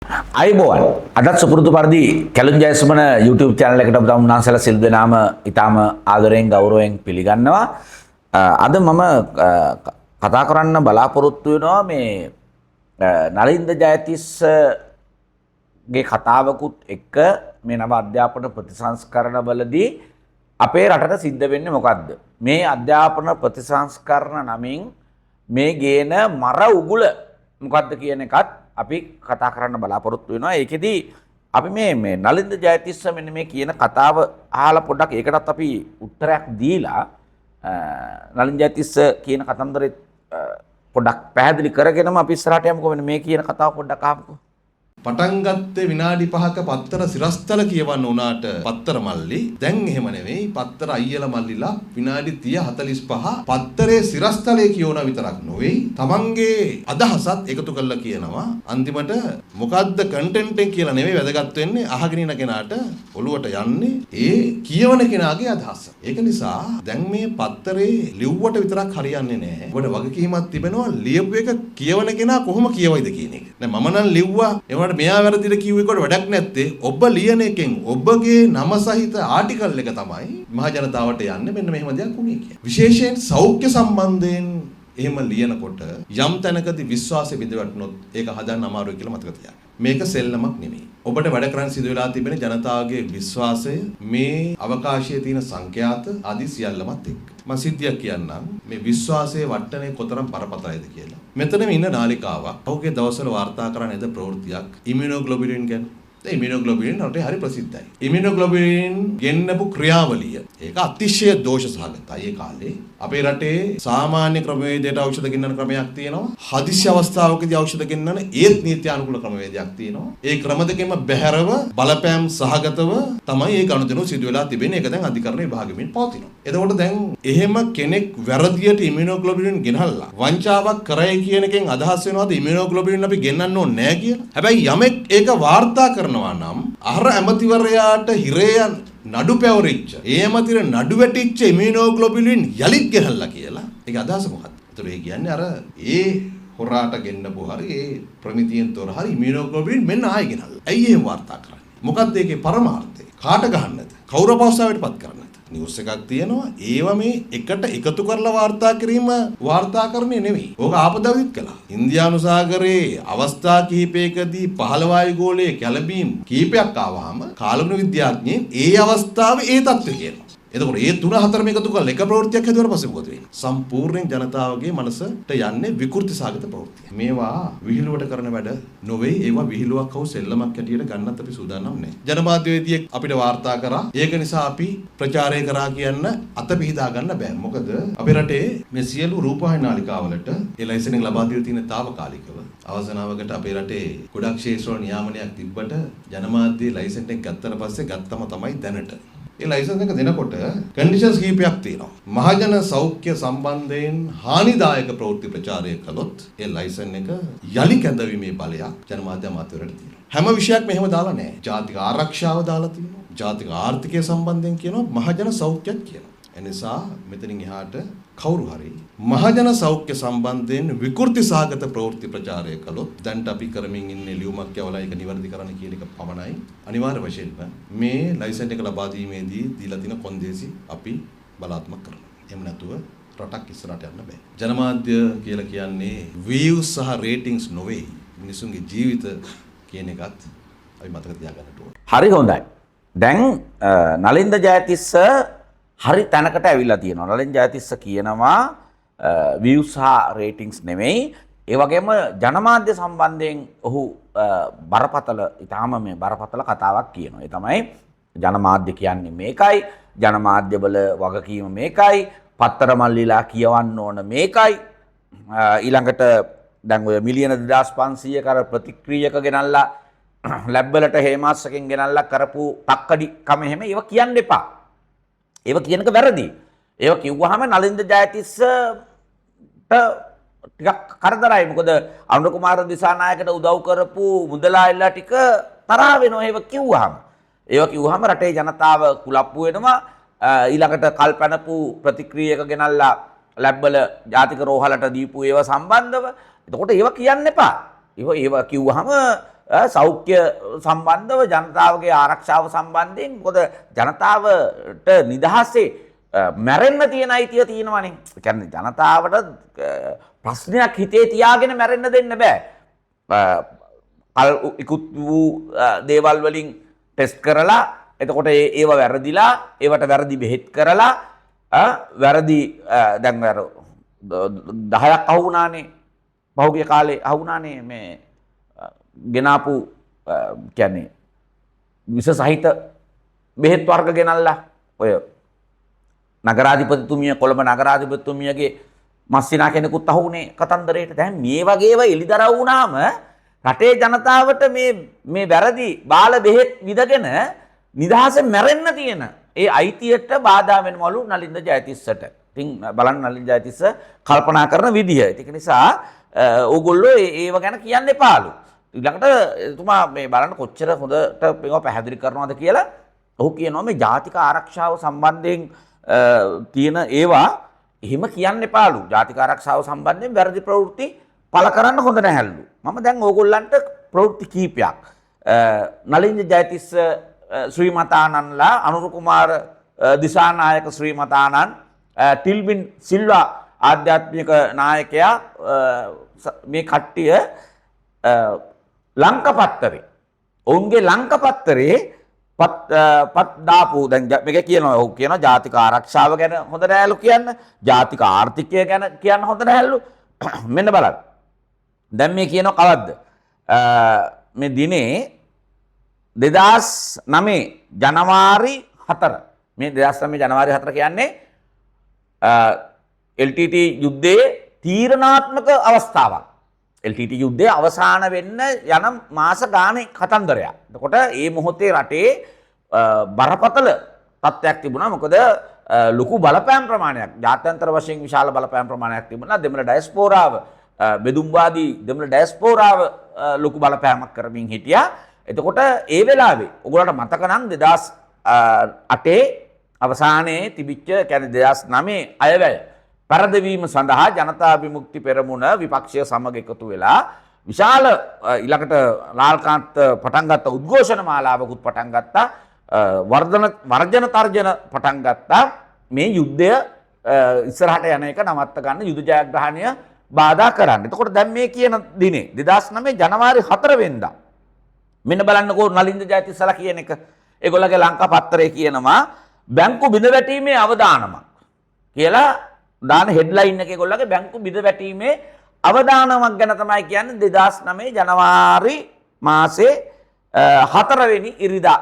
අයිබෝවන් අදත් සුපුරුදු පරිදි කැලුම් ජයසුමන YouTube channel එකට ඔබ උන්වහන්සේලා සිල් දෙනාම ඊටාම ආදරයෙන් ගෞරවයෙන් පිළිගන්නවා. අද මම කතා කරන්න බලාපොරොත්තු වෙනවා මේ නලින්ද ජයතිස්ස ගේ කතාවකුත් එක්ක මේ නව අධ්‍යාපන ප්‍රතිසංස්කරණ වලදී අපේ රටට සිද්ධ වෙන්නේ මොකද්ද? මේ අධ්‍යාපන ප්‍රතිසංස්කරණ නමින් මේ ගේන මර උගුල මොකද්ද කියන එකත් අපි කතා කරන්න බලාපොරොත්තු වෙනවා. ඒකෙදි අපි මේ නලින්ද ජයතිස්ස මෙන්න මේ කියන කතාව අහලා පොඩ්ඩක් ඒකටත් අපි උත්තරයක් දීලා නලින්ද ජයතිස්ස කියන කතන්දරේ පොඩ්ඩක් පැහැදිලි කරගෙනම අපි ඉස්සරහට යමුකෝ. මෙන්න මේ කියන කතාව පොඩ්ඩක් අහමුකෝ. පටන් ගත්තේ විනාඩි 5ක පත්තර සිරස්තල කියවන්න උනාට පත්තර මල්ලි දැන් එහෙම නෙවෙයි. පත්තර අයියලා මල්ලිලා විනාඩි 30 45 පත්තරේ සිරස්තලේ කියවන විතරක් නෙවෙයි තමන්ගේ අදහසත් එකතු කරලා කියනවා. අන්තිමට මොකද්ද කන්ටෙන්ට් එක කියලා නෙවෙයි වැදගත් වෙන්නේ අහගෙන ඉන්න කෙනාට ඔළුවට යන්නේ ඒ කියවන කෙනාගේ අදහස. ඒක නිසා දැන් මේ පත්තරේ ලිව්වට විතරක් හරියන්නේ නැහැ. ඔබට වගකීමක් තිබෙනවා ලියපු එක කියවන කෙනා කොහොම කියවයිද කියන එක. දැන් මම නම් ලිව්වා ඒවට මෙයා වැරදිද කිව්වෙකට වැඩක් නැත්තේ ඔබ ලියන එකෙන් ඔබගේ නම සහිත ආටිකල් එක තමයි මහ ජනතාවට යන්නේ. මෙන්න මෙහෙම දෙයක් වුණේ කියලා. විශේෂයෙන් සෞඛ්‍ය සම්බන්ධයෙන් එහෙම ලියනකොට යම් තැනකදී විශ්වාසය බිඳ වැටුනොත් ඒක හදන්න අමාරුයි කියලා මතක තියාගන්න. මේක සෙල්ලමක් නෙමෙයි. ඔබට වැඩ කරන්න සිදු වෙලා තිබෙන ජනතාවගේ විශ්වාසය මේ අවකාශයේ තියෙන සංඛ්‍යාත ආදී සියල්ලමත් එක්ක. මම සිද්ධියක් කියන්නම් මේ විශ්වාසයේ වට්ටනේ කොතරම් බරපතලයිද කියලා. මෙතනම ඉන්න නාලිකාවක් පහුගිය දවස්වල වාර්තා කරන නේද ප්‍රවෘත්තියක් ඉමුනෝග්ලොබිලින් ගැන. ඒ ඉමුනෝග්ලොබිලින් රටේ හරි ප්‍රසිද්ධයි. ඉමුනෝග්ලොබිලින් ගෙන්නපු ක්‍රියාවලිය ඒක අතිශය දෝෂ සහගතයි. ඒ කාලේ අපේ රටේ සාමාන්‍ය ක්‍රමවේදයට ඖෂධ ගෙන්නන ක්‍රමයක් තියෙනවා. හදිසි අවස්ථාවකදී ඖෂධ ගෙන්නන ඒත් නීති අනුකූල ක්‍රමවේදයක් තියෙනවා. ඒ ක්‍රම දෙකෙම බැහැරව බලපෑම් සහගතව තමයි ඒ ගනුදෙනු සිදු වෙලා තිබෙන්නේ. ඒක දැන් අධිකරණ විභාගෙමින් පවතිනවා. එතකොට දැන් එහෙම කෙනෙක් වැරදියට ඉමුනෝග්ලොබිලින් ගෙනල්ලා වංචාවක් කරයි කියන එකෙන් අදහස් වෙනවාද ඉමුනෝග්ලොබිලින් අපි ගෙන්නන්න ඕනේ නැහැ කියලා. හැබැයි යමෙක් ඒක වාර්තා කරනවා නම් අර ඇමතිවරයාට හිරේ නඩු පැවරිච්ච ඒ ඇමතිර නඩු වැටිච්ච ඉමුනෝග්ලොබිලින් යලිත් ගෙනල්ලා කියලා. ඒක අදහස මොකක්ද? ඒතර ඒ කියන්නේ අර ඒ හොරාට ගෙන්නපු හරි ඒ ප්‍රමිතියෙන් තොර හරි ඉමුනෝග්ලොබිලින් මෙන්න ආයෙ ගෙනල්ලා. ඇයි එහෙම වාර්තා කරන්නේ? මොකක්ද ඒකේ පරමාර්ථය? කාට ගහන්නද? කවුරු පෞසාවටපත් කරන්නද? නිවුස් එකක් තියෙනවා. ඒව මේ එකට එකතු කරලා වාර්තා කිරීම වාර්තාකරණය නෙවෙයි. ඕක ආපදාවිත් කළා. ඉන්දියානු සාගරයේ අවස්ථා කිහිපයකදී පහළ වායු ගෝලයේ කැළඹීම් කිහිපයක් ආවහම කාලගුණ විද්‍යාඥයන් ඒ අවස්ථාවේ ඒ தත්ත්වය කියනවා. එතකොට ඒ 3-4 එකතු කරලා එක ප්‍රවෘත්තියක් හදුවාට පස්සේ මොකද වෙන්නේ? සම්පූර්ණයෙන් ජනතාවගේ මනසට යන්නේ විකෘති සාගත ප්‍රවෘත්ති. මේවා විහිළුවට කරන වැඩ නොවේ. ඒවා විහිළුවක් හෝ සෙල්ලමක් හැටියට ගන්නත් අපි සූදානම් නැහැ. ජනමාධ්‍යවේදියෙක් අපිට වාර්තා කරා. ඒක නිසා අපි ප්‍රචාරය කරා කියන්න අත පිහදා ගන්න බෑ. මොකද අපේ රටේ මේ සියලු රූපවාහිනී නාලිකාවලට ඒ ලයිසන් එක ලබා දීලා තියෙන తాවකාලිකව අවසනාවකට අපේ රටේ ගොඩක් ශේෂ්ත්‍රවල නියාමනයක් තිබ්බට ජනමාධ්‍ය ලයිසන් එක ගත්තට පස්සේ ගත්තම තමයි දැනට ඒ ලයිසන්ස් එක දෙනකොට කන්ඩිෂන්ස් කීපයක් තියෙනවා. මහජන සෞඛ්‍ය සම්බන්ධයෙන් හානිදායක ප්‍රවෘත්ති ප්‍රචාරය කළොත් ඒ ලයිසන් එක යලි කැඳවීමේ බලයක් ජනමාධ්‍ය අමාත්‍යවරයාට තියෙනවා. හැම විෂයක්ම එහෙම දාලා නැහැ. ජාතික ආරක්ෂාව දාලා තියෙනවා. ජාතික ආර්ථිකය සම්බන්ධයෙන් කියනවා. මහජන සෞඛ්‍යත් කියනවා. එනිසා මෙතනින් එහාට කවුරු හරි මහජන සෞඛ්‍ය සම්බන්ධයෙන් විකෘති සාගත ප්‍රවෘත්ති ප්‍රචාරය කළොත් දැන්ට අපි කරමින් ඉන්නේ ලියුමක් යවලා ඒක නිවැරදි කරන්න කියන එක පමණයි. අනිවාර්ය වශයෙන්ම මේ ලයිසන් එක ලබා දීමේදී දීලා තියෙන කොන්දේසි අපි බලාත්මක කරනවා. එහෙම නැතුව රටක් ඉස්සරහට යන්න බෑ. ජනමාධ්‍ය කියලා කියන්නේ views සහ ratings නොවේ. මිනිසුන්ගේ ජීවිත කියන එකත් අපි මතක තියාගන්න ඕනේ. හරි හොඳයි. දැන් නලින්ද ජයතිස්ස හරි තැනකට ඇවිල්ලා තියෙනවා. නලින්ද ජයතිස්ස කියනවා views සහ ratings නෙමෙයි. ඒ වගේම ජනමාධ්‍ය සම්බන්ධයෙන් ඔහු බරපතල ඊටාම මේ බරපතල කතාවක් කියනවා. ඒ තමයි ජනමාධ්‍ය කියන්නේ මේකයි. ජනමාධ්‍යවල වගකීම මේකයි. පත්තර මල්ලිලා කියවන්න ඕන මේකයි. ඊළඟට දැන් ඔය මිලියන 2500 කර ප්‍රතික්‍රියක ගෙනල්ලා ලැබ් වලට හේමාස්සකින් ගෙනල්ලා කරපු තක්කඩි කම එහෙම ඒව කියන්න එපා. ඒව කියනක වැරදි. ඒව කිව්වහම නලින්ද ජයතිස්සට ටිකක් කරදරයි. මොකද අනුර කුමාර දිසානායකට උදව් කරපු මුදලායිලා ටික තරහ වෙනවා ඒව කිව්වහම. ඒව කිව්වහම රටේ ජනතාව කුලප්පු වෙනවා. ඊළඟට කල්පැනපු ප්‍රතික්‍රියක ගෙනල්ලා ලැබ් වල ජාතික රෝහලට දීපු ඒව සම්බන්ධව. එතකොට ඒව කියන්න එපා. ඒව කිව්වහම සෞඛ්‍ය සම්බන්ධව ජනතාවගේ ආරක්ෂාව සම්බන්ධයෙන් මොකද ජනතාවට නිදහසේ මැරෙන්න තියෙන අයිතිය තියෙනවනේ. ඒ කියන්නේ ජනතාවට ප්‍රශ්නයක් හිතේ තියාගෙන මැරෙන්න දෙන්න බෑ. ඉකුත් වූ දේවල් වලින් ටෙස්ට් කරලා එතකොට ඒව වැරදිලා ඒවට වැරදි බෙහෙත් කරලා වැරදි දැන් 10ක් අහු වුණානේ පහුගිය කාලේ අහු වුණානේ මේ ගෙනාපු කියන්නේ විස සහිත බෙහෙත් වර්ග ගෙනල්ලා ඔය නගරාධිපතිතුමිය කොළඹ නගරාධිපතිතුමියගේ මස්සිනා කෙනෙකුත් අහුනේ කතන්දරයට. දැන් මේ වගේ ඒවා එලිදරව් වුණාම රටේ ජනතාවට මේ වැරදි බාල බෙහෙත් විදගෙන නිදහසෙන් මැරෙන්න තියෙන ඒ අයිතියට බාධා වෙනවලු නලින්ද ජයතිස්සට. ඉතින් බලන්න නලින්ද ජයතිස්ස කල්පනා කරන විදිය. ඒක නිසා ඕගොල්ලෝ ඒව ගැන කියන්න එපාලු. ඊළඟට එතුමා මේ බලන්න කොච්චර හොඳට මේවා පැහැදිලි කරනවද කියලා. ඔහු කියනවා මේ ජාතික ආරක්ෂාව සම්බන්ධයෙන් තියෙන ඒවා එහෙම කියන්න එපාලු. ජාතික ආරක්ෂාව සම්බන්ධයෙන් වැරදි ප්‍රවෘත්ති පළ කරන්න හොඳ නැහැලු. මම දැන් ඕගොල්ලන්ට ප්‍රවෘත්ති කීපයක් නලින්ද ජයතිස්ස ශ්‍රීමතානන්ලා අනුර කුමාර දිසානායක ශ්‍රීමතානන් ටිල්වින් සිල්වා ආධ්‍යාත්මික නායකයා මේ කට්ටිය ලංකපත්තරේ ඔවුන්ගේ ලංකපත්තරේ පත් දාපු දැන් මේක කියනවා ඔහු කියනවා ජාතික ආරක්ෂාව ගැන හොඳ නෑලු කියන්න ජාතික ආර්ථිකය ගැන කියන්න හොඳ නෑලු මෙන්න බලන්න දැන් මේ කියනවා කවද්ද මේ දිනේ 2009 ජනවාරි 4 මේ 2009 ජනවාරි 4 කියන්නේ LTT යුද්ධයේ තීරණාත්මක අවස්ථාවක්. LTT යුද්ධය අවසාන වෙන්න යන මාස ගානේ කතන්දරයක්. එතකොට මේ මොහොතේ රටේ බරපතල තත්ත්වයක් තිබුණා. මොකද ලොකු බලපෑම් ප්‍රමාණයක් ජාත්‍යන්තර වශයෙන් විශාල බලපෑම් ප්‍රමාණයක් තිබුණා. දෙමළ ඩයස්පෝරාව බෙදුම්වාදී දෙමළ ඩයස්පෝරාව ලොකු බලපෑමක් කරමින් හිටියා. එතකොට ඒ වෙලාවේ ඔයගොල්ලන්ට මතක නම් 2008 අවසානයේ තිබිච්ච කියන්නේ 2009 අයවැය පරදවීම සඳහා ජනතා විමුක්ති පෙරමුණ විපක්ෂය සමග එකතු වෙලා විශාල ඊළඟට ලාල්කාන්ත පටන් ගත්ත උද්ඝෝෂණ මාලාවකුත් පටන් ගත්තා වර්ජන තර්ජන පටන් ගත්තා මේ යුද්ධය ඉස්සරහට යන එක නවත්ත ගන්න යුද ජයග්‍රහණය බාධා කරන්න. එතකොට දැන් මේ කියන දිනේ 2009 ජනවාරි 4 වෙනිදා මෙන්න බලන්නකෝ නලින්ද ජයතිස්සලා කියන එක. ඒගොල්ලගේ ලංකා පත්තරේ කියනවා බැංකු බිඳ වැටීමේ අවදානමක් කියලා දාන හෙඩ්ලයින් එකේ ඒගොල්ලගේ බැංකු බිඳ වැටීමේ අවදානමක් ගැන තමයි කියන්නේ 2009 ජනවාරි මාසේ 4 වෙනි ඉරිදා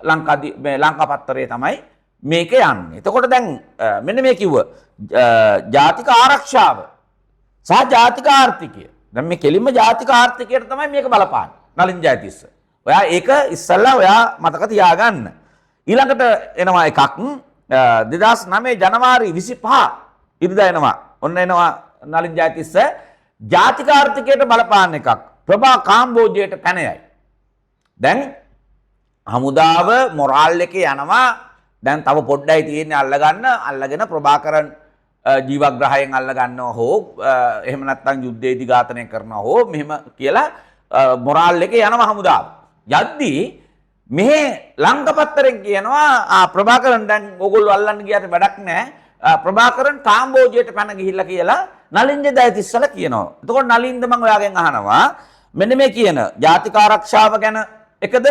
ලංකා පත්තරේ තමයි මේක යන්නේ. එතකොට දැන් මෙන්න මේ කිව්ව ජාතික ආරක්ෂාව සහ ජාතික ආර්ථිකය. දැන් මේ කෙලින්ම ජාතික ආර්ථිකයට තමයි මේක බලපාන්නේ. නලින් ජයතිස්ස. ඔයා ඒක ඉස්සල්ලා ඔයා මතක තියාගන්න. ඊළඟට එනවා එකක් 2009 ජනවාරි 25 ඉරිදා එනවා. ඔන්න එනවා නලින් ජයතිස්ස ජාතික ආර්ථිකයට බලපාන එකක්. ප්‍රභා කාම්බෝජයට පැන යයි. දැන් හමුදාව මොරාල් එකේ යනවා. දැන් තව පොඩ්ඩයි තියෙන්නේ අල්ලගෙන ප්‍රභාකරන් ජීවග්‍රහයෙන් අල්ල ගන්නවා හෝ එහෙම නැත්නම් යුද්ධයේදී ඝාතනය කරනවා හෝ මෙහෙම කියලා මොරාල් එකේ යනවා හමුදාව. යද්දී මෙහෙ ලංකපත්තරෙන් කියනවා ප්‍රභාකරන් දැන් ඕගොල්ලෝ අල්ලන්න ගියාට වැඩක් නැහැ. ප්‍රභාකරන් කාම්බෝජයට පැන ගිහිල්ලා කියලා නලින්ද ජයතිස්සලා කියනවා. එතකොට නලින්ද මම ඔයාගෙන් අහනවා මෙන්න මේ කියන ජාතික ආරක්ෂාව ගැන එකද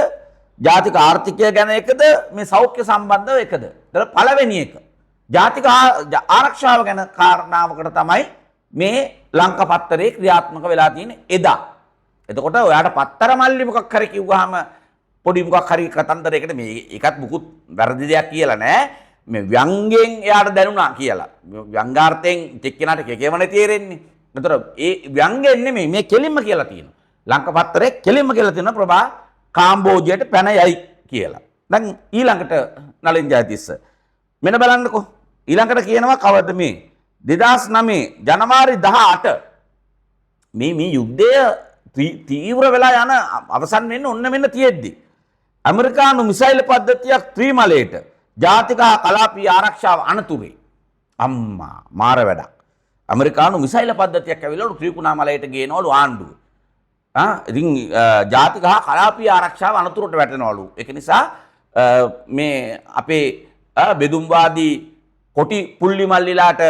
ජාතික ආර්ථිකය ගැන එකද මේ සෞඛ්‍ය සම්බන්ධව එකද? ඒතර පළවෙනි එක ජාතික ආරක්ෂාව ගැන කාරණාවකට තමයි මේ ලංකපත්තරේ ක්‍රියාත්මක වෙලා තියෙන එදා. එතකොට ඔයාට පත්තර මල්ලි මොකක් හරි කිව්වහම පොඩි මොකක් හරි කතන්දරයකට මේ ඒකත් මුකුත් වැරදි දෙයක් කියලා නෑ. මේ ව්‍යංගයෙන් එයාට දැනුණා කියලා. ව්‍යංගාර්ථයෙන් එක්කෙනාට එකේමනේ තේරෙන්නේ. ඒතර ඒ ව්‍යංගයෙන් නෙමෙයි මේ කෙලින්ම කියලා තියෙනවා. ලංකපත්තරේ කෙලින්ම කියලා තියෙනවා ප්‍රභා කාම්බෝජයට පැන යයි කියලා. දැන් ඊළඟට නලින් ජයතිස්ස මෙන්න බලන්නකෝ. ඊළඟට කියනවා කවද මේ 2009 ජනවාරි 18 මේ යුද්ධය තීව්‍ර වෙලා යන අවසන් වෙන්න ඔන්න මෙන්න තියෙද්දි ඇමරිකානු මිසයිල් පද්ධතියක් ත්‍රිමලයට ජාතික කලාපීය ආරක්ෂාව අනතුරේ අම්මා මාර වැඩක්. ඇමරිකානු මිසයිල් පද්ධතියක් ඇවිල්ලා ත්‍රිකුණාමලයට ගේනවලු ආණ්ඩුව. ඉතින් ජාතික හා කලාපීය ආරක්ෂාව අනතුරට වැටෙනවලු. ඒක නිසා මේ අපේ බෙදුම්වාදී කොටි පුල්ලි මල්ලිලාට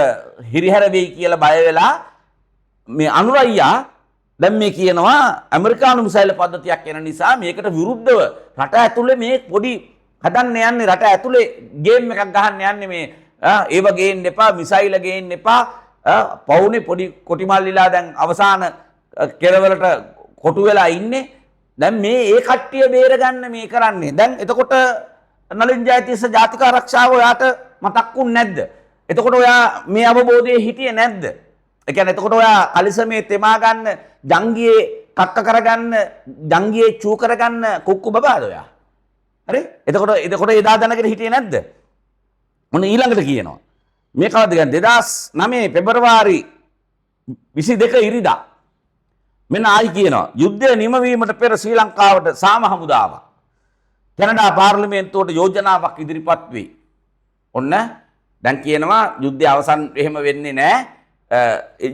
හිරිහැර වෙයි කියලා බය වෙලා මේ අනුරයියා දැන් මේ කියනවා ඇමරිකානු මිසයිල් පද්ධතියක් එන නිසා මේකට විරුද්ධව රට ඇතුලේ මේ පොඩි හදන්න යන්නේ රට ඇතුලේ ගේම් එකක් ගහන්න යන්නේ මේ ඒව ගේන්න එපා මිසයිල් ගේන්න එපා පවුනේ පොඩි කොටි මල්ලිලා දැන් අවසාන කෙරවලට කොටු වෙලා ඉන්නේ දැන් මේ ඒ කට්ටිය බේරගන්න මේ කරන්නේ දැන් එතකොට නලින් ජයතිස්ස ජාතික ආරක්ෂාව ඔයාට මතක්ුන්නේ නැද්ද එතකොට ඔයා මේ අවබෝධයේ හිටියේ නැද්ද ඒ කියන්නේ එතකොට ඔයා කලිසමේ තෙමා ගන්න ජංගියේ කක්ක කරගන්න ජංගියේ චූ කරගන්න කුක්කු බබාද ඔයා හරි එතකොට එදා දැනගෙන හිටියේ නැද්ද මොන ඊළඟට කියනවා මේ කවද්ද කියන්නේ 2009 පෙබරවාරි 22 ඉරිදා මෙන්න ආයි කියනවා යුද්ධය නිමවීමට පෙර ශ්‍රී ලංකාවට සාම හමුදාවක් කැනඩා පාර්ලිමේන්තුවට යෝජනාවක් ඉදිරිපත් වෙයි. ඔන්න දැන් කියනවා යුද්ධය අවසන් එහෙම වෙන්නේ නැහැ.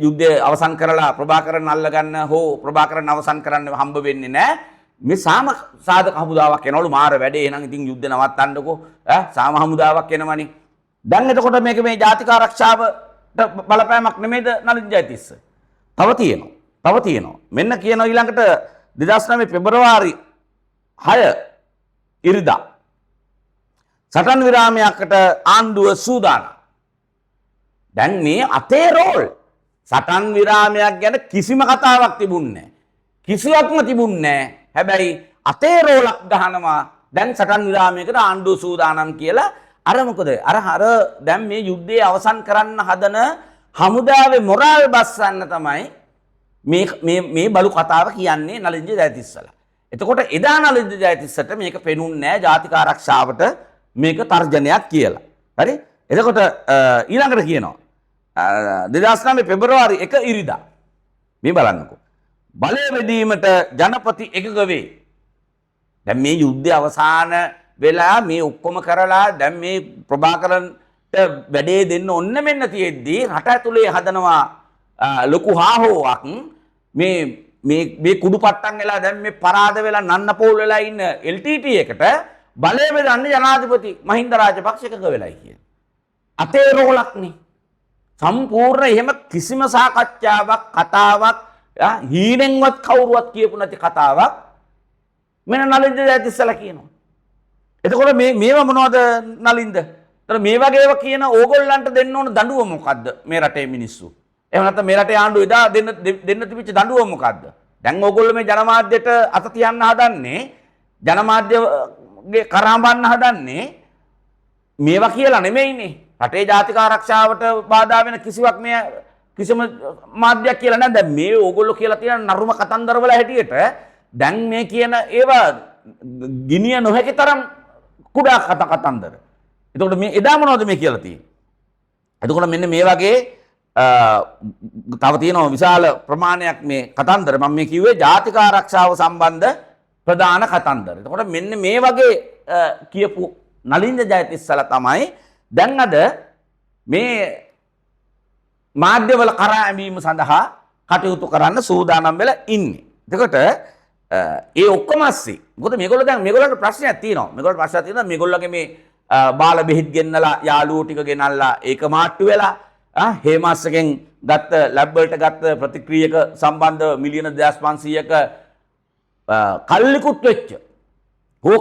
යුද්ධය අවසන් කරලා ප්‍රභාකරන් අල්ලගන්න හෝ ප්‍රභාකරන් අවසන් කරන්න හම්බ වෙන්නේ නැහැ. මේ සාම සාධක හමුදාවක් එනවලු මාර වැඩේ එහෙනම් ඉතින් යුද්ධ නවත්තන්නකෝ. සාම හමුදාවක් එනවනේ. දැන් එතකොට මේක මේ ජාතික ආරක්ෂාවට බලපෑමක් නෙමෙයිද නලින් ජයතිස්ස? තව තියෙනවා. මෙන්න කියනවා ඊළඟට 2009 පෙබරවාරි 6 ඉරිදා සටන් විරාමයකට ආණ්ඩුව සූදානම්. දැන් මේ අතේ රෝල් සටන් විරාමයක් ගැන කිසිම කතාවක් තිබුණේ නැහැ. කිසිවක්ම තිබුණේ නැහැ. හැබැයි අතේ රෝලක් ගහනවා දැන් සටන් විරාමයකට ආණ්ඩුව සූදානම් කියලා අර මොකද අර දැන් මේ යුද්ධය අවසන් කරන්න හදන හමුදාවේ මොරාල් බස්සන්න තමයි මේ බලු කතාව කියන්නේ නලින්ද ජයතිස්සලා. එතකොට එදා නලින්ද ජයතිස්සට මේක පෙනුන්නේ නැහැ ජාතික ආරක්ෂාවට මේක තර්ජනයක් කියලා. හරි? එතකොට ඊළඟට කියනවා 2009 පෙබරවාරි 1 ඉරිදා මේ බලන්නකෝ. බලය බෙදීමට ජනපති එකග වේ. දැන් මේ යුද්ධය අවසාන වෙලා මේ ඔක්කොම කරලා දැන් මේ ප්‍රභාකරන්ට වැඩේ දෙන්න ඔන්න මෙන්න තියෙද්දි රට ඇතුලේ හදනවා ලොකු හාහෝවක් මේ කුඩු පට්ටම් වෙලා දැන් මේ පරාද වෙලා නන්නපෝල් වෙලා ඉන්න LTT එකට බලය බෙදන්නේ ජනාධිපති මහින්ද රාජපක්ෂ එකක වෙලයි කියන. අතේ රෝලක්නේ. සම්පූර්ණ එහෙම කිසිම සාකච්ඡාවක් කතාවක් හීනෙන්වත් කවුරුවත් කියපු නැති කතාවක් මෙන්න නලින්ද ජයතිස්සලා කියනවා. එතකොට මේව මොනවද නලින්ද? ඒතර මේ වගේ ඒවා කියන ඕගොල්ලන්ට දෙන්න ඕන දඬුවම මොකද්ද මේ රටේ මිනිස්සු? එහෙම නැත්නම් මේ රටේ ආණ්ඩුව එදා දෙන්න තිබිච්ච දඬුවම මොකද්ද? දැන් ඕගොල්ලෝ මේ ජනමාධ්‍යට අත තියන්න හදන්නේ ජනමාධ්‍යගේ කරාඹන්න හදන්නේ මේවා කියලා නෙමෙයිනේ. රටේ ජාතික ආරක්ෂාවට බාධා වෙන කිසිවක් මේ කිසිම මාධ්‍යයක් කියලා නැහැ. දැන් මේ ඕගොල්ලෝ කියලා තියෙන නරුම කතන්දර වල හැටියට දැන් මේ කියන ඒවා ගිනිය නොහැකි තරම් කුඩා කතන්දර. එතකොට මේ එදා මොනවද මේ කියලා තියෙන්නේ? එතකොට මෙන්න මේ වගේ තව තියෙනවා විශාල ප්‍රමාණයක් මේ කතන්දර. මම මේ කිව්වේ ජාතික ආරක්ෂාව සම්බන්ධ ප්‍රධාන කතන්දර. එතකොට මෙන්න මේ වගේ කියපු නලින්ද ජයතිස්සලා තමයි දැන් අද මේ මාධ්‍යවල කරා ඇඹීම සඳහා කටයුතු කරන්න සූදානම් වෙලා ඉන්නේ. එතකොට ඒ ඔක්කොම ඇස්සේ මොකද මේගොල්ලන්ට ප්‍රශ්නයක් තියෙනවා. මේගොල්ලෝගේ මේ බාල බෙහෙත් ගෙන්නලා යාළුවෝ ටික ගෙනල්ලා ඒක මාට්ටු වෙලා හේමාස්සගෙන් ගත්ත ලැබ් වලට ගත්ත ප්‍රතික්‍රියක සම්බන්ධව මිලියන 2500ක කල්ලිකුත් වෙච්ච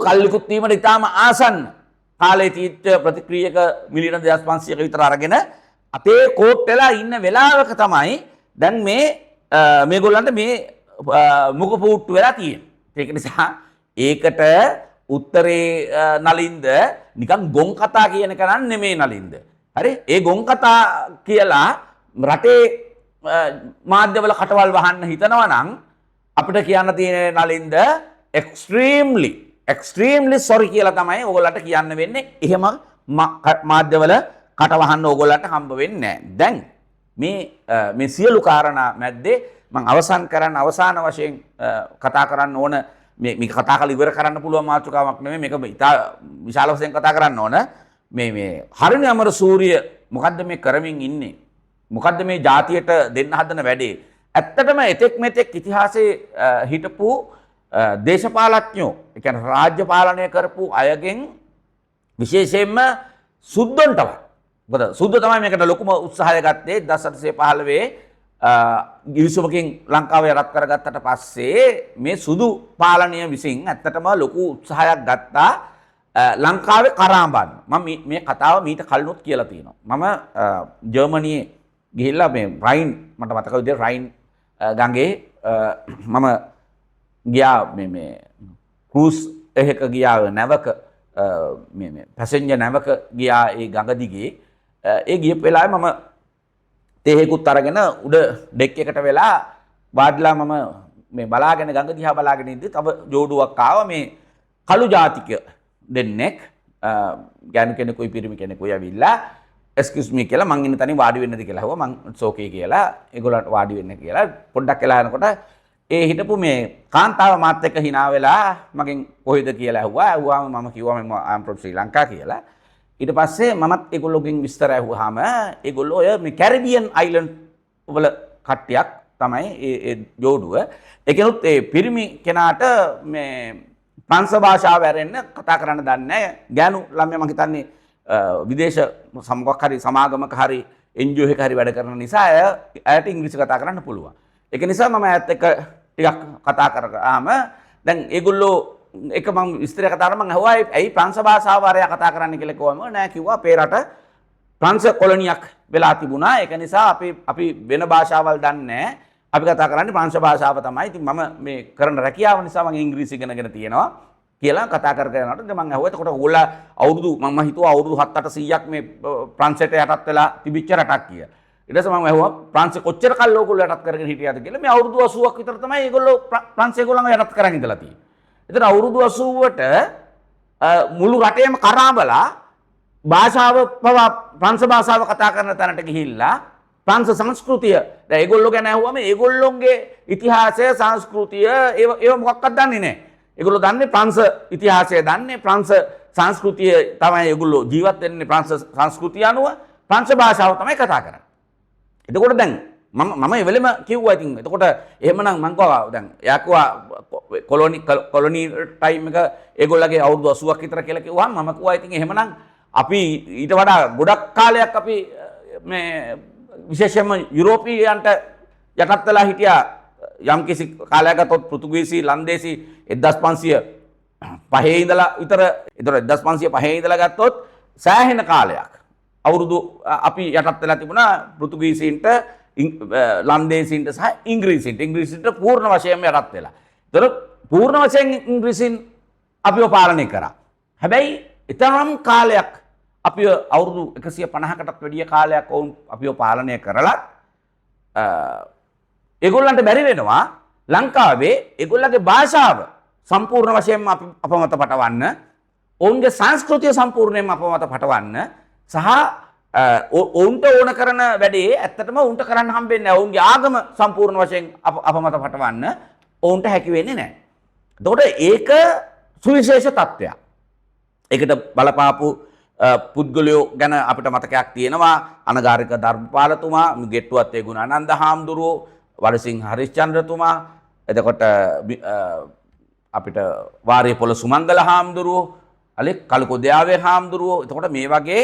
කල්ලිකුත් වීමට ඉතාම ආසන්න කාලේ තීච්ච ප්‍රතික්‍රියක මිලියන 2500ක විතර අරගෙන අපේ කෝට් වෙලා ඉන්න වෙලාවක තමයි දැන් මේගොල්ලන්ට මේ මුඛ පුට්ටු වෙලා තියෙන්නේ. ඒක නිසා ඒකට උත්තරේ නලින්ද නිකන් ගොන් කතා කියන එක නෙමෙයි නලින්ද. හරි? ඒ ගොන් කතා කියලා රටේ මාධ්‍යවල කටවල් වහන්න හිතනවා නම් අපිට කියන්න තියෙන නලින්ද extremely sorry කියලා තමයි ඕගොල්ලන්ට කියන්න වෙන්නේ. එහෙම මාධ්‍යවල කට වහන්න ඕගොල්ලන්ට හම්බ වෙන්නේ නැහැ. දැන් මේ සියලු කාරණා මැද්දේ මම අවසන් වශයෙන් කතා කරන්න ඕන මේ කතා කරලා ඉවර කරන්න පුළුවන් මාතෘකාවක් නෙමෙයි මේක ඉතා විශාල වශයෙන් කතා කරන්න ඕන මේ හරිනේ අමර සූර්ය මොකද්ද මේ කරමින් ඉන්නේ මොකද්ද මේ ජාතියට දෙන්න හදන වැඩේ ඇත්තටම එතෙක් මෙතෙක් ඉතිහාසයේ හිටපු දේශපාලඥයෝ ඒ කියන්නේ රාජ්‍ය පාලනය කරපු අයගෙන් විශේෂයෙන්ම සුද්දොන්ටම මොකද සුද්ද තමයි මේකට ලොකුම උත්සාහය ගත්තේ 1815 ගිවිසුමකින් ලංකාව යටත් කරගත්තට පස්සේ මේ සුදු පාලනය විසින් ඇත්තටම ලොකු උත්සාහයක් ගත්තා ලංකාවේ කරාඹන්න. මම මේ කතාව මීට කලිනුත් කියලා තියෙනවා. මම ජර්මනියේ ගිහිල්ලා මේ රයින් මට මතක විදිහට රයින් ගඟේ මම ගියා මේ ක්‍රූස් එකක ගියා නැවක මේ පැසෙන්ජර් නැවක ගියා ඒ ගඟ දිගේ ඒ ගිය වෙලාවේ මම තේහෙකුත් අරගෙන උඩ ඩෙක් එකට වෙලා වාඩිලා මම මේ බලාගෙන ගඟ දිහා බලාගෙන ඉඳි තව ජෝඩුවක් ආවා මේ කළු ජාතික දෙන්නෙක් ගෑනු කෙනෙකුයි පිරිමි කෙනෙකුයි ඇවිල්ලා excuse me කියලා මං ඉන්න තැනින් වාඩි වෙන්නද කියලා හුවා මං සෝකේ කියලා ඒගොල්ලන්ට වාඩි වෙන්න කියලා පොඩ්ඩක් වෙලා යනකොට ඒ හිටපු මේ කාන්තාව මාත් එක්ක hina වෙලා මගෙන් කොහෙද කියලා ඇහුවාම මම කිව්වා මම I'm from ශ්‍රී ලංකා කියලා ඊට පස්සේ මමත් ඒගොල්ලෝගෙන් විස්තර ඇහුවාම ඒගොල්ලෝ ඔය මේ කැරිබියන් අයිලන්ඩ් වල කට්ටියක් තමයි ඒ ජෝඩුව ඒකෙනුත් ඒ පිරිමි කෙනාට මේ ප්‍රංශ භාෂාව ඇරෙන්න කතා කරන්න දන්නේ නැහැ ගෑනු ළමයා මං හිතන්නේ විදේශ සමගක් හරි සමාගමක හරි NGO එකක හරි වැඩ කරන නිසා අයට ඉංග්‍රීසි කතා කරන්න පුළුවන්. ඒක නිසා මම අයත් එක්ක ටිකක් කතා කරාම දැන් ඒගොල්ලෝ එක මම විස්තර කතා කරා මම අහුවා ඇයි ප්‍රංශ භාෂාව අරයා කතා කරන්න කියලා කිව්වම නෑ කිව්වා අපේ රට ප්‍රංශ කොලොනියක් වෙලා තිබුණා. ඒක නිසා අපි වෙන භාෂාවල් දන්නේ නෑ. අපි කතා කරන්නේ ප්‍රංශ භාෂාව තමයි. ඉතින් මම මේ කරන රැකියාව නිසා මම ඉංග්‍රීසි ඉගෙනගෙන තියෙනවා. කියලා කතා කරගෙන යනකොට මම අහුවා එතකොට ඕගොල්ලෝ අවුරුදු මම හිතුවා අවුරුදු 7-800ක් මේ ප්‍රංශයට යටත් වෙලා තිබිච්ච රටක් කියලා. ඊට පස්සේ මම අහුවා ප්‍රංශ කොච්චර කල් ඕගොල්ලෝ යටත් කරගෙන හිටියද කියලා. මේ අවුරුදු 80ක් විතර තමයි ඒගොල්ලෝ ප්‍රංශ ඒගොල්ලන්ව යටත් කරගෙන ඉඳලා තියෙන්නේ. එතන අවුරුදු 80ට මුළු රටේම කරාඹලා භාෂාව පවා ප්‍රංශ භාෂාව කතා කරන තැනට ගිහිල්ලා ප්‍රංශ සංස්කෘතිය දැන් ඒගොල්ලෝ ගැන අහුවාම ඒගොල්ලොන්ගේ ඉතිහාසය සංස්කෘතිය ඒව මොකක්වත් දන්නේ නැහැ. ඒගොල්ලෝ දන්නේ ප්‍රංශ ඉතිහාසය දන්නේ ප්‍රංශ සංස්කෘතිය තමයි ඒගොල්ලෝ ජීවත් වෙන්නේ ප්‍රංශ සංස්කෘතිය අනුව ප්‍රංශ භාෂාව තමයි කතා කරන්නේ. එතකොට දැන් මම ඒ වෙලෙම කිව්වා ඉතින් එතකොට එහෙමනම් මං කිව්වා දැන් එයා කිව්වා කොලොනි ටයිම් එක ඒගොල්ලගේ අවුරුදු 80ක් විතර කියලා කිව්වහම මම කිව්වා ඉතින් එහෙමනම් අපි ඊට වඩා ගොඩක් කාලයක් අපි මේ විශේෂයෙන්ම යුරෝපීයන්ට යටත් වෙලා හිටියා යම් කිසි කාලයක් ගතොත් පෘතුගීසි ලන්දේසි 1505 ඉඳලා විතර ඒතර 1505 ඉඳලා ගත්තොත් සෑහෙන කාලයක් අවුරුදු අපි යටත් වෙලා තිබුණා පෘතුගීසීන්ට ලන්දේසීන්ට සහ ඉංග්‍රීසීන්ට පූර්ණ වශයෙන්ම යටත් වෙලා. ඒතර පූර්ණ වශයෙන් ඉංග්‍රීසීන් අපිව පාලනය කරා. හැබැයි ඊතරම් කාලයක් අපිව අවුරුදු 150කටත් වැඩිය කාලයක් වුන් අපිව පාලනය කරලා ඒගොල්ලන්ට බැරි වෙනවා ලංකාවේ ඒගොල්ලගේ භාෂාව සම්පූර්ණ වශයෙන්ම අප මත පටවන්න, ඔවුන්ගේ සංස්කෘතිය සම්පූර්ණයෙන්ම අප මත පටවන්න සහ ඔවුන්ට ඕන කරන වැඩේ ඇත්තටම ඔවුන්ට කරන්න හම්බෙන්නේ නැහැ. ඔවුන්ගේ ආගම සම්පූර්ණ වශයෙන් අප මත පටවන්න ඔවුන්ට හැකි වෙන්නේ නැහැ. එතකොට ඒක සුවිශේෂ තත්ත්වයක්. ඒකට බලපාපු පුද්ගලයෝ ගැන අපිට මතකයක් තියෙනවා. අනගාരിക ධර්මපාලතුමා, ගෙට්ටුවත් ඒ ගුණානන්ද හාමුදුරුවෝ, වරසිංහ හරිශ්චන්ද්‍රතුමා, එතකොට අපිට වාරිය පොළ සුමංගල හාමුදුරුවෝ, අලෙක් කලුකොදයාවේ හාමුදුරුවෝ. එතකොට මේ වගේ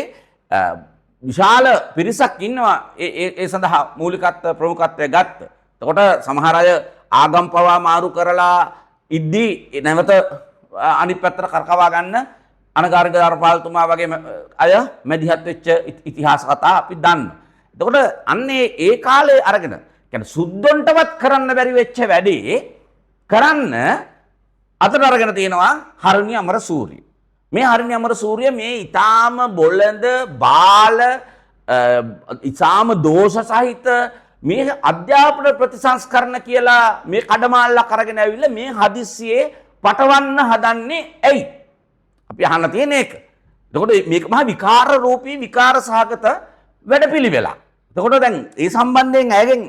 විශාල පිරිසක් ඉන්නවා ඒ සඳහා මූලිකත්ව ප්‍රමුඛත්වය ගත්ත. එතකොට සමහර අය ආගම් පවා මාරු කරලා ඉද්දී නැවත අනිත් පැත්තට කරකවා ගන්න අනගාരിക ධර්මපාලතුමා වගේ අය මැදිහත් වෙච්ච ඉතිහාස කතා අපි දන්නවා. එතකොට අන්නේ ඒ කාලේ අරගෙන කියන්නේ සුද්දොන්ටවත් කරන්න බැරි වෙච්ච වැඩේ කරන්න අතට අරගෙන තියෙනවා හරණි අමරසූරිය. මේ හරණි අමරසූරිය මේ ඊටාම බොළඳ බාල ඊටාම දෝෂ සහිත මේ අධ්‍යාපන ප්‍රතිසංස්කරණ කියලා මේ කඩමාල්ලක් අරගෙන ඇවිල්ලා මේ හදිස්සියේ පටවන්න හදන්නේ ඇයි? අපි අහන්න තියෙන එක. එතකොට මේක මහා විකාර රූපී විකාර සහගත වැඩපිළිවෙලක්. එතකොට දැන් ඒ සම්බන්ධයෙන් අයගෙන්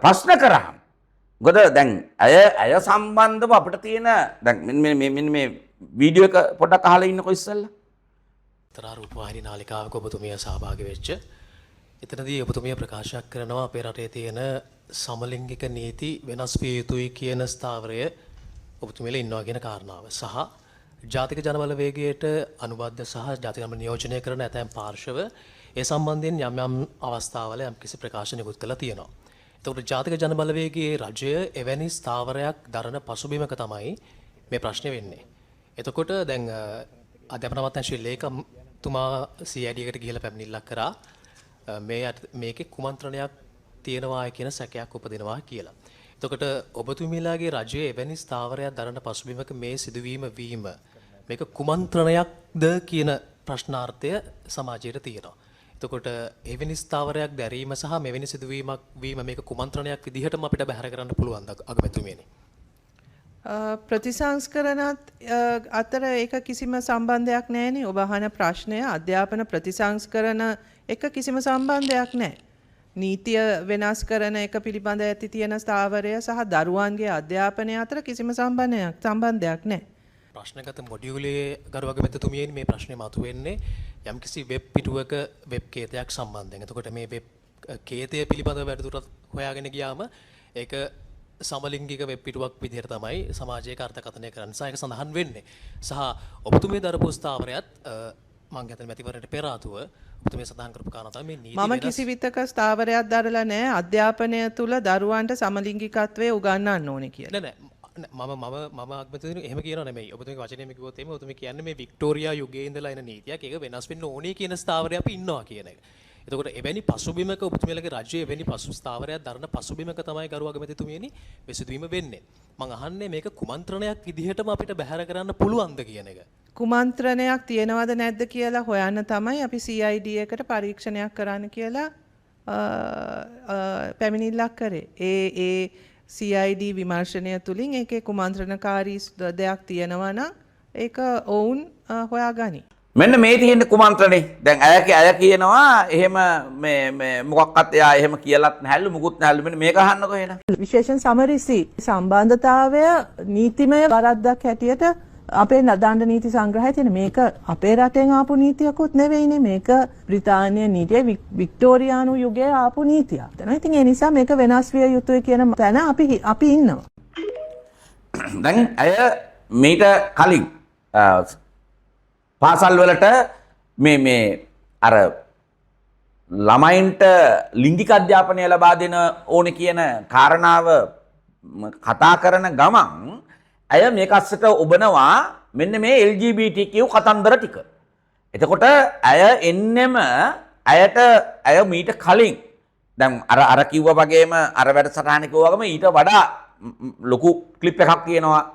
ප්‍රශ්න කරාම මොකද දැන් අය සම්බන්ධව අපිට තියෙන දැන් මෙන්න මේ වීඩියෝ එක පොඩ්ඩක් අහලා ඉන්නකො ඉස්සෙල්ලා. තරා රූපවාහිනී නාලිකාවක ඔබතුමිය සහභාගී වෙච්ච එතනදී ඔබතුමිය ප්‍රකාශයක් කරනවා අපේ රටේ තියෙන සමලිංගික නීති වෙනස් විය යුතුයි කියන ස්ථාවරය ඔබතුමියලා ඉන්නවා කියන කාරණාව සහ ජාතික ජනබලවේගයට අනුබද්ධ සහ ජාතික ජනබල නියෝජනය කරන ඇතැම් පාර්ශව ඒ සම්බන්ධයෙන් යම් යම් අවස්ථාවල යම්කිසි ප්‍රකාශන නිකුත් කළා තියෙනවා. එතකොට ජාතික ජනබලවේගයේ රජය එවැනි ස්ථාවරයක් දරන පසුබිමක තමයි මේ ප්‍රශ්නේ වෙන්නේ. එතකොට දැන් අධ්‍යාපන අමාත්‍යාංශයේ ලේකම්තුමා CID එකට ගිහිල්ලා පැමිණිල්ලක් කරා මේකේ කුමන්ත්‍රණයක් තියෙනවා කියන සැකයක් උපදිනවා කියලා. එතකොට ඔබතුමීලාගේ රජයේ එවැනි ස්ථාවරයක් දරන පසුබිමක මේ සිදුවීම වීම මේක කුමන්ත්‍රණයක්ද කියන ප්‍රශ්නාර්ථය සමාජයට තියෙනවා. එතකොට එවැනි ස්ථාවරයක් දැරීම සහ මෙවැනි සිදුවීමක් වීම මේක කුමන්ත්‍රණයක් විදිහටම අපිට බැහැර කරන්න පුළුවන් අගමැතිතුමියනි. ප්‍රතිසංස්කරණත් අතර ඒක කිසිම සම්බන්ධයක් නැහැනේ. ඔබ අහන ප්‍රශ්නය අධ්‍යාපන ප්‍රතිසංස්කරණ එක කිසිම සම්බන්ධයක් නැහැ. නීතිය වෙනස් කරන එක පිළිබඳ ඇති තියෙන ස්ථාවරය සහ දරුවන්ගේ අධ්‍යාපනය අතර කිසිම සම්බන්ධයක් නැහැ. ප්‍රශ්නගත මොඩියුලේ ගරු අගමැතිතුමියනි මේ ප්‍රශ්නේ මතුවෙන්නේ යම්කිසි වෙබ් පිටුවක වෙබ් කේතයක් සම්බන්ධයෙන්. එතකොට මේ වෙබ් කේතය පිළිබඳව වැඩිදුරටත් හොයාගෙන ගියාම ඒක සමලිංගික වෙබ් පිටුවක් විදිහට තමයි සමාජයක අර්ථකථනය කරන්න සහ ඒක සඳහන් වෙන්නේ. සහ ඔබතුමිය දරපු ස්ථාවරයත් මම හිතන්නේ මැතිවරණයට පෙර ආතුව ඔබතුමිය සඳහන් කරපු කාරණා තමයි මේ නීති මම කිසි විටක ස්ථාවරයක් දරලා නැහැ අධ්‍යාපනය තුල දරුවන්ට සමලිංගිකත්වය උගන්වන්න ඕනේ කියලා. නෑ මම අගමැතිතුමියනි එහෙම කියනවා නෙමෙයි. ඔබතුමිය වචනයෙම කිව්වොත් එහෙම ඔබතුමිය කියන්නේ මේ වික්ටෝරියා යුගයේ ඉඳලා එන නීතියක් ඒක වෙනස් වෙන්න ඕනේ කියන ස්ථාවරය අපි ඉන්නවා කියන එක. එතකොට එවැනි පසුබිමක ඔබතුමියලගේ රජයේ එවැනි ස්ථාවරයක් දරන පසුබිමක තමයි ගරු අගමැතිතුමියනි විසඳුවීම වෙන්නේ. මම අහන්නේ මේක කුමන්ත්‍රණයක් විදිහටම අපිට බැහැර කරන්න පුළුවන්ද කියන එක. කුමන්ත්‍රණයක් තියෙනවද නැද්ද කියලා හොයන්න තමයි අපි CID එකට පරීක්ෂණයක් කරන්න කියලා පැමිණිල්ලක් කරේ. ඒ CID විමර්ශනය තුලින් ඒකේ කුමන්ත්‍රණකාරී දෙයක් තියෙනවා නම් ඒක ඔවුන් හොයාගනි. මෙන්න මේ තියෙන කුමන්ත්‍රණේ. දැන් අය කියනවා එහෙම මේ මොකක්වත් එයා එහෙම කියලත් නැහැලු මුකුත් නැහැලු. මෙන්න මේක අහන්නකෝ එහෙනම්. විශේෂයෙන් සමරිසි සම්බන්ධතාවය නීතිමය වරද්දක් හැටියට අපේ දණ්ඩ නීති සංග්‍රහයේ තියෙන මේක අපේ රටෙන් ආපු නීතියකුත් නෙවෙයිනේ. මේක බ්‍රිතාන්‍ය නීතිය වික්ටෝරියානු යුගයේ ආපු නීතියක්. ඉතින් ඒ නිසා මේක වෙනස් විය යුතුයි කියන තැන අපි ඉන්නවා. දැන් අය මීට කලින් පාසල් වලට මේ අර ළමයින්ට ලිංගික අධ්‍යාපනය ලබා දෙන ඕනේ කියන කාරණාව කතා කරන ගමන් අය මේක අස්සට ඔබනවා මෙන්න මේ LGBTQ කතන්දර ටික. එතකොට අය එන්නෙම අය මීට කලින් දැන් අර කිව්වා වගේම අර වැඩසටහන කිව්වා වගේම ඊට වඩා ලොකු ක්ලිප් එකක් කියනවා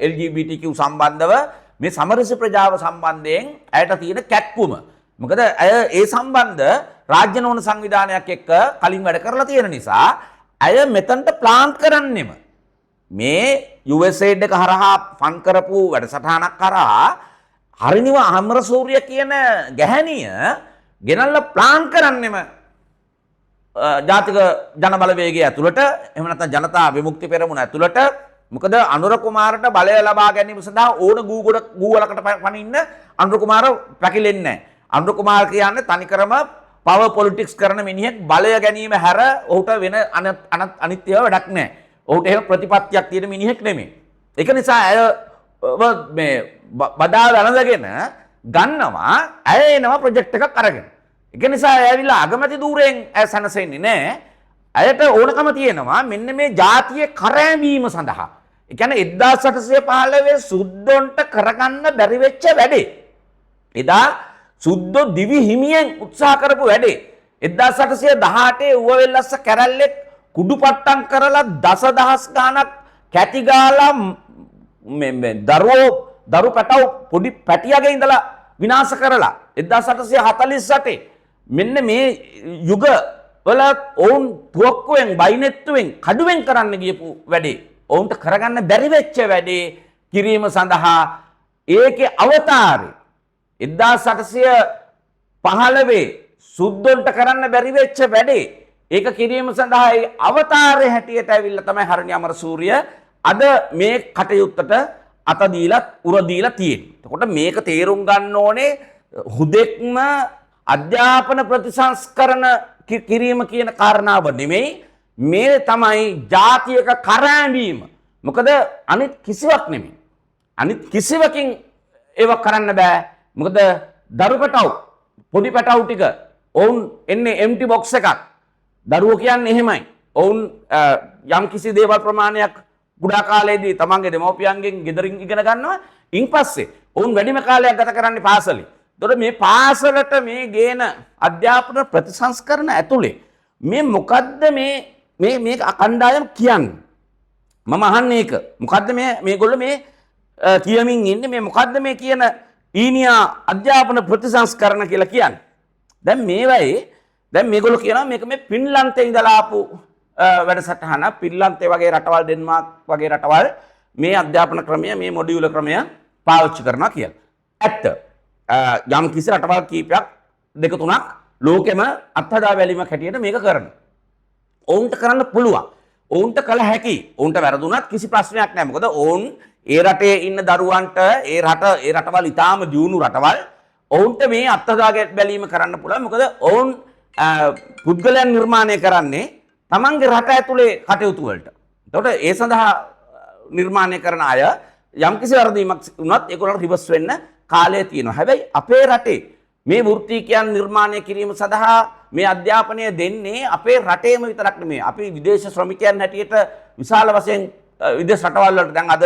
LGBTQ සම්බන්ධව මේ සමරස ප්‍රජාව සම්බන්ධයෙන් ඇයට තියෙන කැක්කුම. මොකද ඇය ඒ සම්බන්ධ රාජ්‍ය නොවන සංවිධානයක් එක්ක කලින් වැඩ කරලා තියෙන නිසා ඇය මෙතනට ප්ලාන්ට් කරන්නෙම මේ USAID එක හරහා ෆන් කරපු වැඩසටහනක් කරා හරිනිව අමරසූරිය කියන ගැහැණිය ගෙනල්ලා ප්ලාන් කරන්නෙම ජාතික ජනබලවේගය ඇතුළට එහෙම නැත්නම් ජනතා විමුක්ති පෙරමුණ ඇතුළට. මොකද අනුර කුමාරට බලය ලබා ගැනීම සඳහා ඕන ගූවලකට පනින්න අනුර කුමාර පැකිලෙන්නේ නැහැ. අනුර කුමාර කියන්නේ තනිකරම පවර් පොලිටික්ස් කරන මිනිහෙක්. බලය ගැනීම හැර ඔහුට වෙන අනිත්‍යව වැඩක් නැහැ. ඔහුට එහෙම ප්‍රතිපත්තියක් තියෙන මිනිහෙක් නෙමෙයි. ඒක නිසා ඇය මේ බදා වැළඳගෙන ගන්නවා ඇය එනවා ප්‍රොජෙක්ට් එකක් අරගෙන. ඒක නිසා ඇය ඇවිල්ලා අගමැති ධූරයෙන් ඇය සැනසෙන්නේ නැහැ. ඇයට ඕනකම තියෙනවා මෙන්න මේ ජාතිය කරෑමීම සඳහා. ඒ කියන්නේ 1815 සුද්දොන්ට කරගන්න බැරි වෙච්ච වැඩේ. එදා සුද්දෝ දිවි හිමියෙන් උත්සාහ කරපු වැඩේ. 1818 ඌවවෙල්ලස්ස කැරැල්ලෙක් කුඩු පට්ටම් කරලා දසදහස් ගාණක් කැටි ගාලා මේ දරු පැටව පොඩි පැටියගේ ඉඳලා විනාශ කරලා 1848 මෙන්න මේ යුග වල ඔවුන් තුවක්කුවෙන් බයිනෙත්තුවෙන් කඩුවෙන් කරන්න ගියපු වැඩේ. ඔවුන්ට කරගන්න බැරි වෙච්ච වැඩේ කිරීම සඳහා ඒකේ අවතාරය 1815 සුද්දොන්ට කරන්න බැරි වෙච්ච වැඩේ ඒක කිරීම සඳහා ඒ අවතාරය හැටියට ඇවිල්ලා තමයි හරණි අමරසූරිය අද මේ කටයුත්තට අත දීලා උර දීලා තියෙන්නේ. එතකොට මේක තේරුම් ගන්න ඕනේ හුදෙක්ම අධ්‍යාපන ප්‍රතිසංස්කරණ කිරීම කියන කාරණාව නෙමෙයි මේ තමයි ජාතියක කරෑඹීම. මොකද අනිත් කිසිවක් නෙමෙයි. අනිත් කිසිවකින් ඒව කරන්න බෑ. මොකද දරු පැටව් පොඩි පැටව් ටික ඔවුන් එන්නේ එම්ටි බොක්ස් එකක්. දරුවෝ කියන්නේ එහෙමයි. ඔවුන් යම් කිසි දේවල් ප්‍රමාණයක් කුඩා කාලයේදී තමන්ගේ දෙමව්පියන්ගෙන් ගෙදරින් ඉගෙන ගන්නවා. ඉන්පස්සේ ඔවුන් වැඩිම කාලයක් ගත කරන්නේ පාසලේ. එතකොට මේ පාසලට මේ ගේන අධ්‍යාපන ප්‍රතිසංස්කරණ ඇතුලේ මේ මොකද්ද මේ කණ්ඩායම් කියන්නේ? මම අහන්නේ ඒක. මොකද්ද මේගොල්ලෝ මේ කියමින් ඉන්නේ මේ මොකද්ද මේ කියන ඊනියා අධ්‍යාපන ප්‍රතිසංස්කරණ කියලා කියන්නේ? දැන් දැන් මේගොල්ලෝ කියනවා මේක මේ ෆින්ලන්තේ ඉඳලා ආපු වැඩසටහන. ෆින්ලන්තේ වගේ රටවල් ඩෙන්මාර්ක් වගේ රටවල් මේ අධ්‍යාපන ක්‍රමය මේ මොඩියුල ක්‍රමය පාවිච්චි කරනවා කියලා. ඇත්ත. යම් කිසි රටවල් කීපයක් දෙක තුනක් ලෝකෙම අත්හදා බැලීමක් හැටියට මේක කරනවා. ඔවුන්ට කරන්න පුළුවන්. ඔවුන්ට කළ හැකි. ඔවුන්ට වැරදුනත් කිසි ප්‍රශ්නයක් නැහැ. මොකද ඔවුන් ඒ රටේ ඉන්න දරුවන්ට ඒ රටවල් ඉතාම දියුණු රටවල් ඔවුන්ට මේ අත්හදා බැලීම කරන්න පුළුවන්. මොකද ඔවුන් පුද්ගලයන් නිර්මාණය කරන්නේ තමන්ගේ රට ඇතුලේ කටයුතු වලට. එතකොට ඒ සඳහා නිර්මාණය කරන අය යම්කිසි වරදීමක් වුණත් ඒගොල්ලන්ට රිවර්ස් වෙන්න කාලය තියෙනවා. හැබැයි අපේ රටේ මේ වෘත්තීකයන් නිර්මාණය කිරීම සඳහා මේ අධ්‍යාපනය දෙන්නේ අපේ රටේම විතරක් නෙමෙයි. අපි විදේශ ශ්‍රමිකයන් හැටියට විශාල වශයෙන් විදේශ රටවල් වලට දැන් අද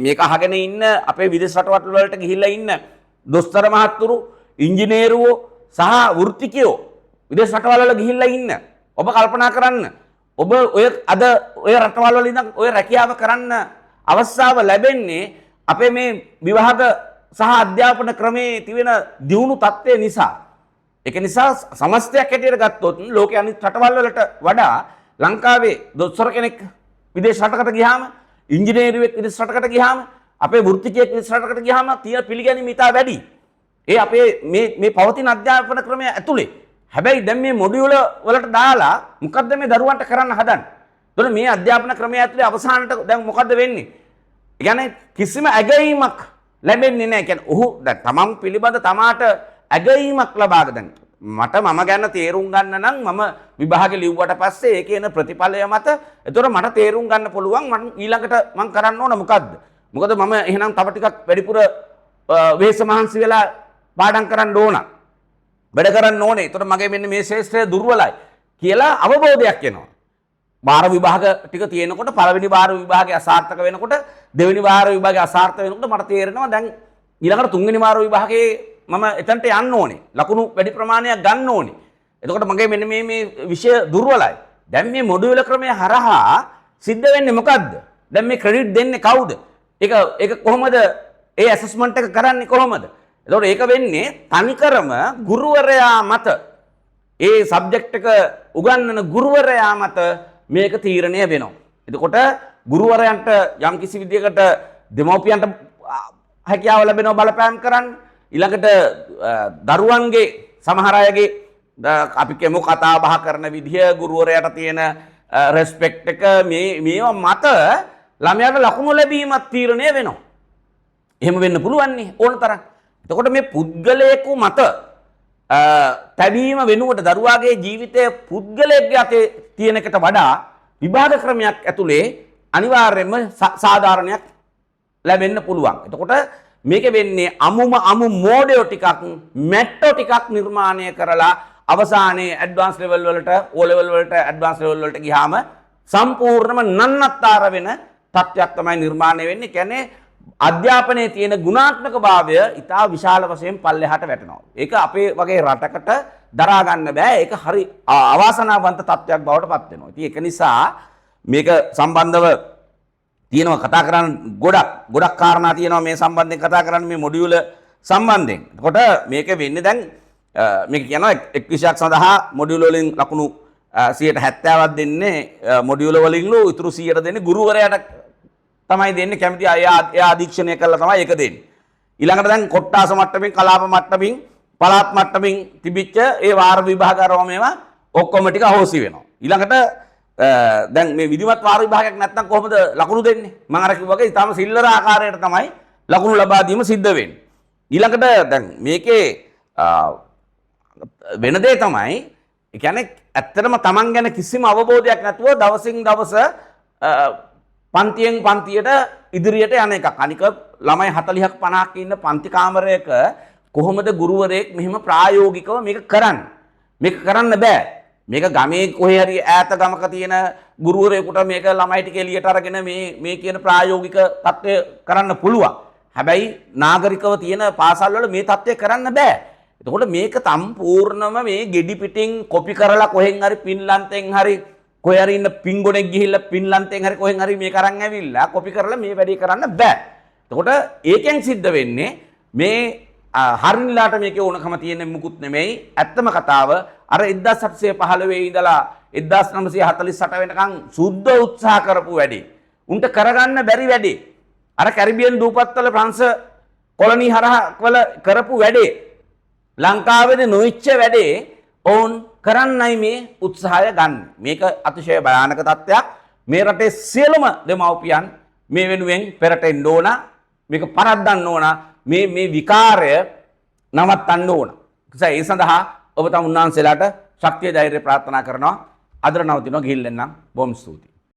මේක අහගෙන ඉන්න අපේ විදේශ රටවල් වලට ගිහිල්ලා ඉන්න දොස්තර මහත්තුරු, ඉංජිනේරුවෝ සහ වෘත්තිකයෝ විදේශ රටවල් වල ගිහිල්ලා ඉන්න. ඔබ කල්පනා කරන්න. ඔබ ඔය රටවල් වල ඉඳන් ඔය රැකියාව කරන්න අවස්ථාව ලැබෙන්නේ අපේ මේ විවාහක සහ අධ්‍යාපන ක්‍රමේ තිබෙන දියුණු තත්ත්වය නිසා. ඒක නිසා සමස්තයක් හැටියට ගත්තොත් ලෝකයේ අනිත් රටවල් වලට වඩා ලංකාවේ දොස්තර කෙනෙක් විදේශ රටකට ගියාම, ඉංජිනේරුවෙක් විදේශ රටකට ගියාම, අපේ වෘත්තිකයෙක් විදේශ රටකට ගියාම තියෙන පිළිගැනීම ඉතා වැඩි. ඒ අපේ මේ පවතින අධ්‍යාපන ක්‍රමය ඇතුලේ. හැබැයි දැන් මේ මොඩියුල වලට දාලා මොකද්ද මේ දරුවන්ට කරන්න හදන්නේ? එතකොට මේ අධ්‍යාපන ක්‍රමය ඇතුලේ අවසානට දැන් මොකද්ද වෙන්නේ? ඒ කියන්නේ කිසිම ඇගයීමක් ලැබෙන්නේ නැහැ. කියන්නේ ඔහු දැන් තමන් පිළිබඳ තමාට ඇගයීමක් ලබාගෙන මම ගැන තේරුම් ගන්න නම් මම විභාගෙ ලිව්වට පස්සේ ඒකේ එන ප්‍රතිඵලය මත එතකොට මට තේරුම් ගන්න පුළුවන් මම ඊළඟට මම කරන්න ඕන මොකද්ද? මොකද මම එහෙනම් තව ටිකක් වැඩිපුර වෙහෙස මහන්සි වෙලා පාඩම් කරන්න ඕන. වැඩ කරන්න ඕනේ. එතකොට මගේ මෙන්න මේ ශේෂ්ත්‍රය දුර්වලයි කියලා අවබෝධයක් එනවා. බාර විභාග ටික තියෙනකොට පළවෙනි බාර විභාගය අසාර්ථක වෙනකොට දෙවෙනි බාර විභාගය අසාර්ථක වෙනකොට මට තේරෙනවා දැන් ඊළඟට තුන්වෙනි බාර විභාගයේ මම එතනට යන්න ඕනේ. ලකුණු වැඩි ප්‍රමාණයක් ගන්න ඕනේ. එතකොට මගේ මෙන්න මේ විෂය දුර්වලයි. දැන් මේ මොඩියුල ක්‍රමය හරහා සිද්ධ වෙන්නේ මොකද්ද? දැන් මේ ක්‍රෙඩිට් දෙන්නේ කවුද? ඒක කොහොමද ඒ ඇසස්මන්ට් එක කරන්නේ කොහොමද? එතකොට ඒක වෙන්නේ තනිකරම ගුරුවරයා මත. ඒ සබ්ජෙක්ට් එක උගන්වන ගුරුවරයා මත මේක තීරණය වෙනවා. එතකොට ගුරුවරයන්ට යම් කිසි විදියකට දෙමව්පියන්ට හැකියාව ලැබෙනවා බලපෑම් කරන්න. ඊළඟට දරුවන්ගේ සමහර අයගේ අපි කියමු කතා බහ කරන විදිය ගුරුවරයාට තියෙන රෙස්පෙක්ට් එක මේවා මත ළමයාට ලකුණු ලැබීමත් තීරණය වෙනවා. එහෙම වෙන්න පුළුවන් නේ ඕන තරම්. එතකොට මේ පුද්ගලයෙකු මත තැබීම වෙනුවට දරුවාගේ ජීවිතය පුද්ගලයෙක්ගේ අතේ තියෙන එකට වඩා විභාග ක්‍රමයක් ඇතුලේ අනිවාර්යයෙන්ම සාධාරණයක් ලැබෙන්න පුළුවන්. එතකොට මේක වෙන්නේ අමු මෝඩයෝ ටිකක් මැට්ටෝ ටිකක් නිර්මාණය කරලා අවසානයේ ඇඩ්වාන්ස් ලෙවල් වලට O level වලට ඇඩ්වාන්ස් ලෙවල් වලට ගියාම සම්පූර්ණම නන්නත්තර වෙන තත්ත්වයක් තමයි නිර්මාණය වෙන්නේ. කියන්නේ අධ්‍යාපනයේ තියෙන ගුණාත්මක භාවය ඉතා විශාල වශයෙන් පල්ලෙහාට වැටෙනවා. ඒක අපේ වගේ රටකට දරා ගන්න බෑ. ඒක හරි අවාසනාවන්ත තත්ත්වයක් බවට පත් වෙනවා. ඉතින් ඒක නිසා මේක සම්බන්ධව තියෙනවා කතා කරන්න ගොඩක් කාරණා තියෙනවා මේ සම්බන්ධයෙන් කතා කරන්න මේ මොඩියුල සම්බන්ධයෙන්. එතකොට මේක වෙන්නේ දැන් මේක කියනවා එක් විෂයක් සඳහා මොඩියුල වලින් ලකුණු 70ක් දෙන්නේ මොඩියුල වලින්ලු ඉතුරු 100 දෙන්නේ ගුරුවරයාට තමයි දෙන්නේ. කැමති එයා අධීක්ෂණය කරලා තමයි ඒක දෙන්නේ. ඊළඟට දැන් කොට්ටාස මට්ටමින් කලාප මට්ටමින් පළාත් මට්ටමින් තිබිච්ච ඒ වාර විභාග මේවා ඔක්කොම ටික අහෝසි වෙනවා. ඊළඟට දැන් මේ විධිමත් වාර විභාගයක් නැත්නම් කොහොමද ලකුණු දෙන්නේ? මම අර කිව්වා වගේ ඊටම සිල්ලර ආකාරයට තමයි ලකුණු ලබා දීම සිද්ධ වෙන්නේ. ඊළඟට දැන් මේකේ වෙන දේ තමයි ඒ කියන්නේ ඇත්තටම Taman ගැන කිසිම අවබෝධයක් නැතුව දවසින් දවස පන්තියෙන් පන්තියට ඉදිරියට යන එකක්. අනික ළමයි 40ක් 50ක් ඉන්න පන්ති කාමරයක කොහොමද ගුරුවරයෙක් මෙහෙම ප්‍රායෝගිකව මේක කරන්නේ? මේක කරන්න බෑ. මේක ගමේ කොහේ හරි ඈත ගමක තියෙන ගුරුවරයෙකුට මේක ළමයි ටික එළියට අරගෙන මේ කියන ප්‍රායෝගික தත්ත්වය කරන්න පුළුවන්. හැබැයි නාගරිකව තියෙන පාසල් වල මේ தත්ත්වය කරන්න බෑ. එතකොට මේක සම්පූර්ණම මේ ගෙඩි පිටින් කොපි කරලා කොහෙන් හරි පින්ලන්තෙන් හරි කොහේ හරි ඉන්න පින්ගොඩෙක් ගිහිල්ලා පින්ලන්තෙන් හරි කොහෙන් හරි මේක අරන් ඇවිල්ලා කොපි කරලා මේ වැඩේ කරන්න බෑ. එතකොට ඒකෙන් සිද්ධ වෙන්නේ මේ හරිනලාට මේකේ ඕනකම තියෙන මුකුත් නෙමෙයි. ඇත්තම කතාව අර 1815 ඉඳලා 1948 වෙනකන් සුද්ධ උත්සාහ කරපු වැඩේ. උන්ට කරගන්න බැරි වැඩේ. අර කැරිබියන් දූපත්වල ප්‍රංශ කොලනි හරහා වල කරපු වැඩේ. ලංකාවේදී නොවිච්ච වැඩේ ඔවුන් කරන්නයි මේ උත්සාහය ගන්න. මේක අතිශය භයානක තත්ත්වයක්. මේ රටේ සියලුම දෙමව්පියන් මේ වෙනුවෙන් පෙරට එන්න ඕන. මේක පරද්දන්න ඕන. මේ විකාරය නවත්තන්න ඕන. ඒ සඳහා ඔබ තම උන්වහන්සේලාට ශක්තිය ධෛර්යය ප්‍රාර්ථනා කරනවා. අදට නවතිනවා ගිහින් එන්නම්. බොහොම ස්තුතියි.